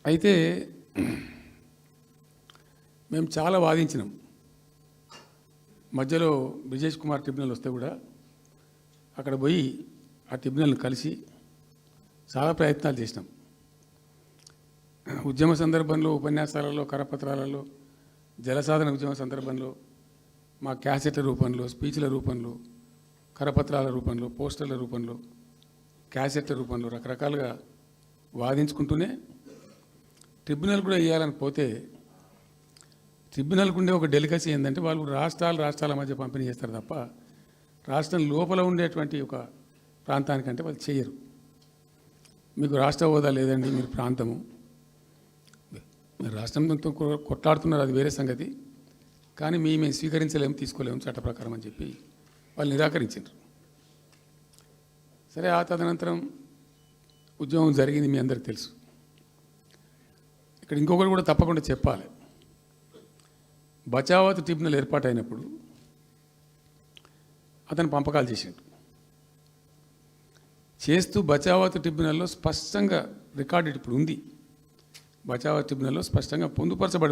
అయితే మేము చాలా వాదించినాం. మధ్యలో బ్రిజేష్ కుమార్ ట్రిబ్యునల్ వస్తే కూడా అక్కడ పోయి ఆ ట్రిబ్యునల్ని కలిసి చాలా ప్రయత్నాలు చేసినాం. ఉద్యమ సందర్భంలో, ఉపన్యాసాలలో, కరపత్రాలలో, జలసాధన ఉద్యమ సందర్భంలో, మా క్యాసెట్ల రూపంలో, స్పీచ్ల రూపంలో, కరపత్రాల రూపంలో, పోస్టర్ల రూపంలో, క్యాసెట్ల రూపంలో రకరకాలుగా వాదించుకుంటూనే ట్రిబ్యునల్ కూడా వేయాలని పోతే ట్రిబ్యునల్కు ఉండే ఒక డెలికసీ ఏంటంటే వాళ్ళు రాష్ట్రాల మధ్య పంపిణీ చేస్తారు తప్ప రాష్ట్రం లోపల ఉండేటువంటి ఒక ప్రాంతానికంటే వాళ్ళు చేయరు. మీకు రాష్ట్ర హోదా లేదండి, మీరు ప్రాంతము, మీరు రాష్ట్రంతో కొట్లాడుతున్నారు, అది వేరే సంగతి, కానీ మేము స్వీకరించలేము, తీసుకోలేము చట్ట ప్రకారం అని చెప్పి వాళ్ళు నిరాకరించారు. సరే, ఆ తదనంతరం ఉద్యమం జరిగింది, మీ అందరికీ తెలుసు. ఇక్కడ ఇంకొకటి కూడా తప్పకుండా చెప్పాలి. బచావత్ ట్రిబ్యునల్ ఏర్పాటైనప్పుడు అతను పంపకాలు చేస్తూ బచావత్ ట్రిబ్యునల్లో స్పష్టంగా రికార్డెడ్ ఇప్పుడు ఉంది. బచావత్ ట్రిబ్యునల్లో స్పష్టంగా పొందుపరచబడింది.